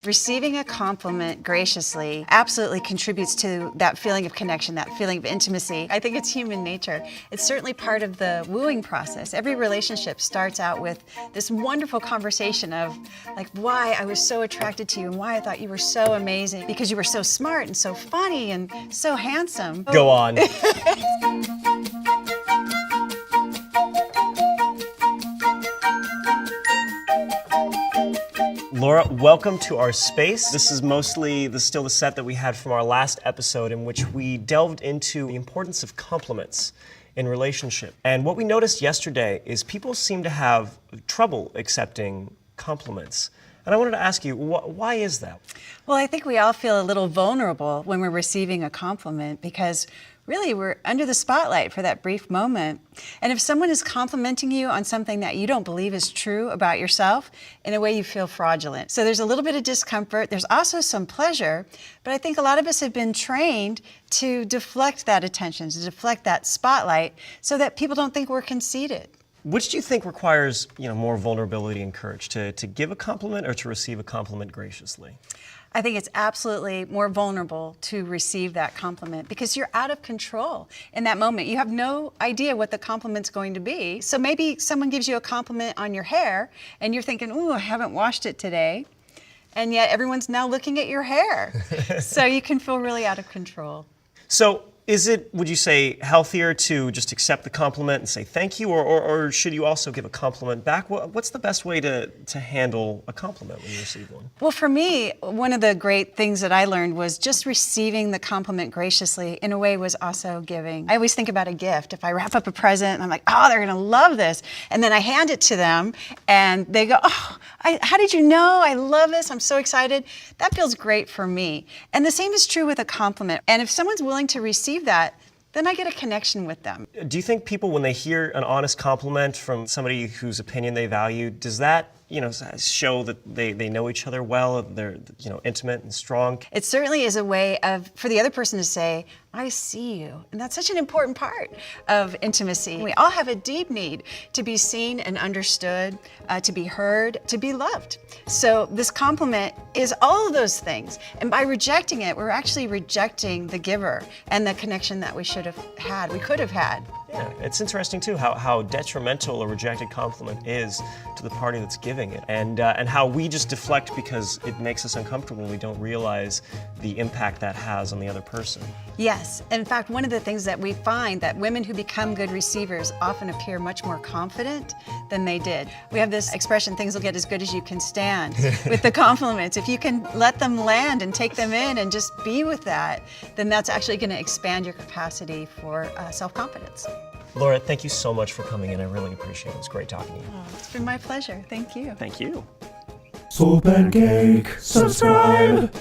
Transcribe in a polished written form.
Receiving a compliment graciously absolutely contributes to that feeling of connection, that feeling of intimacy. I think it's human nature. It's certainly part of the wooing process. Every relationship starts out with this wonderful conversation of like why I was so attracted to you and why I thought you were so amazing because you were so smart and so funny and so handsome. Go on. Laura, welcome to our space. This is still the set that we had from our last episode in which we delved into the importance of compliments in relationship. And what we noticed yesterday is people seem to have trouble accepting compliments. And I wanted to ask you, why is that? Well, I think we all feel a little vulnerable when we're receiving a compliment because really we're under the spotlight for that brief moment. And if someone is complimenting you on something that you don't believe is true about yourself, in a way you feel fraudulent. So there's a little bit of discomfort. There's also some pleasure, but I think a lot of us have been trained to deflect that attention, to deflect that spotlight so that people don't think we're conceited. Which do you think requires, more vulnerability and courage, to give a compliment or to receive a compliment graciously? I think it's absolutely more vulnerable to receive that compliment because you're out of control in that moment. You have no idea what the compliment's going to be. So maybe someone gives you a compliment on your hair and you're thinking, ooh, I haven't washed it today. And yet everyone's now looking at your hair. So you can feel really out of control. So is it, would you say, healthier to just accept the compliment and say thank you, or should you also give a compliment back? What's the best way to handle a compliment when you receive one? Well, for me, one of the great things that I learned was just receiving the compliment graciously in a way was also giving. I always think about a gift. If I wrap up a present and I'm like, oh, they're gonna love this. And then I hand it to them and they go, oh, how did you know? I love this, I'm so excited. That feels great for me. And the same is true with a compliment. And if someone's willing to receive that, then I get a connection with them. Do you think people, when they hear an honest compliment from somebody whose opinion they value, does that show that they know each other well, they're intimate and strong? It certainly is a way for the other person to say, I see you. And that's such an important part of intimacy. We all have a deep need to be seen and understood, to be heard, to be loved. So this compliment is all of those things. And by rejecting it, we're actually rejecting the giver and the connection that we should have had, we could have had. Yeah, it's interesting too how detrimental a rejected compliment is to the party that's giving it, and how we just deflect because it makes us uncomfortable and we don't realize the impact that has on the other person. Yes, in fact, one of the things that we find that women who become good receivers often appear much more confident than they did. We have this expression, things will get as good as you can stand with the compliments. If you can let them land and take them in and just be with that, then that's actually going to expand your capacity for self-confidence. Laura, thank you so much for coming in. I really appreciate it. It was great talking to you. Oh, it's been my pleasure. Thank you. Thank you. Soap and Cake, subscribe.